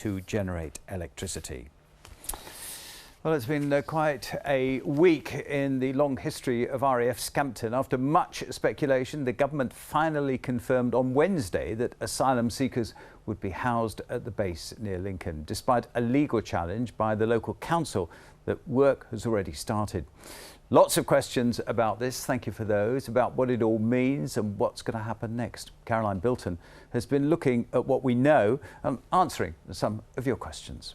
to generate electricity. Well, it's been quite a week in the long history of RAF Scampton. After much speculation, the government finally confirmed on Wednesday that asylum seekers would be housed at the base near Lincoln, despite a legal challenge by the local council that work has already started. Lots of questions about this, thank you for those, about what it all means and what's going to happen next. Caroline Bilton has been looking at what we know and answering some of your questions.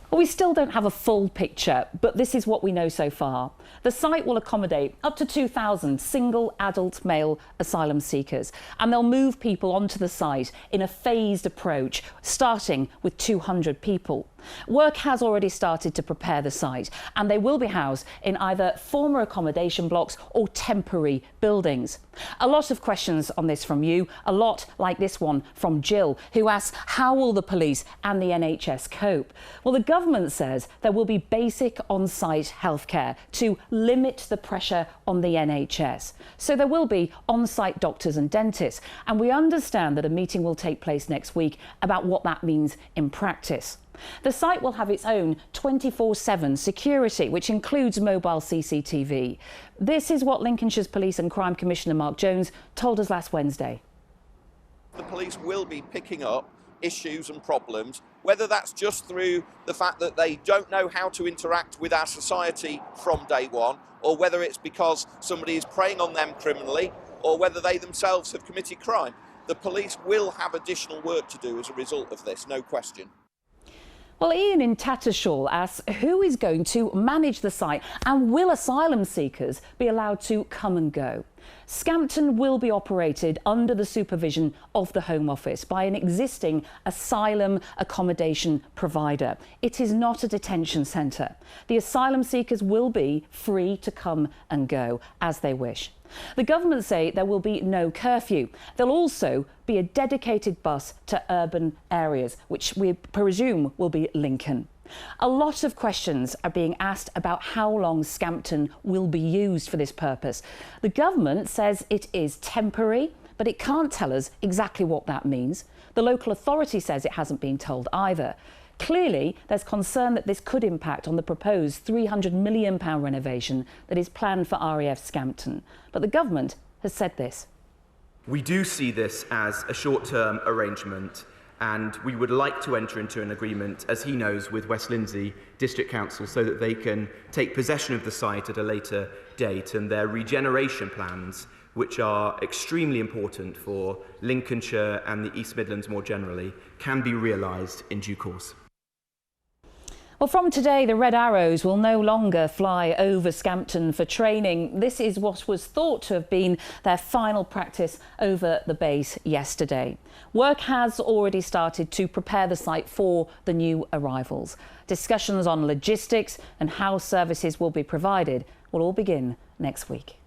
Well, we still don't have a full picture, but this is what we know so far. The site will accommodate up to 2,000 single adult male asylum seekers, and they'll move people onto the site in a phased approach, starting with 200 people. Work has already started to prepare the site, and they will be housed in either former accommodation blocks or temporary buildings. A lot of questions on this from you, a lot like this one from Jill, who asks, how will the police and the NHS cope? Well, the government says there will be basic on-site healthcare to limit the pressure on the NHS. So there will be on-site doctors and dentists, and we understand that a meeting will take place next week about what that means in practice. The site will have its own 24/7 security, which includes mobile CCTV. This is what Lincolnshire's Police and Crime Commissioner Marc told us last Wednesday. The police will be picking up issues and problems, whether that's just through the fact that they don't know how to interact with our society from day one, or whether it's because somebody is preying on them criminally, or whether they themselves have committed crime. The police will have additional work to do as a result of this, no question. Well, Ian in Tattershall asks, who is going to manage the site and will asylum seekers be allowed to come and go? Scampton will be operated under the supervision of the Home Office by an existing asylum accommodation provider. It is not a detention centre. The asylum seekers will be free to come and go as they wish. The government say there will be no curfew. There'll also be a dedicated bus to urban areas, which we presume will be Lincoln. A lot of questions are being asked about how long Scampton will be used for this purpose. The government says it is temporary, but it can't tell us exactly what that means. The local authority says it hasn't been told either. Clearly, there's concern that this could impact on the proposed £300 million renovation that is planned for RAF Scampton. But the government has said this. We do see this as a short-term arrangement, and we would like to enter into an agreement, as he knows, with West Lindsey District Council so that they can take possession of the site at a later date, and their regeneration plans, which are extremely important for Lincolnshire and the East Midlands more generally, can be realised in due course. Well, from today, the Red Arrows will no longer fly over Scampton for training. This is what was thought to have been their final practice over the base yesterday. Work has already started to prepare the site for the new arrivals. Discussions on logistics and how services will be provided will all begin next week.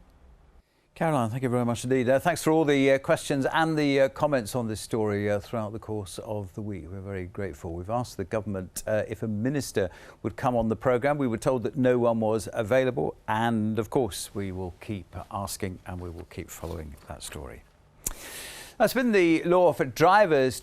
Caroline, thank you very much indeed. Thanks for all the questions and the comments on this story throughout the course of the week. We're very grateful. We've asked the government if a minister would come on the programme. We were told that no one was available, and of course we will keep asking and we will keep following that story. That's been the law for drivers.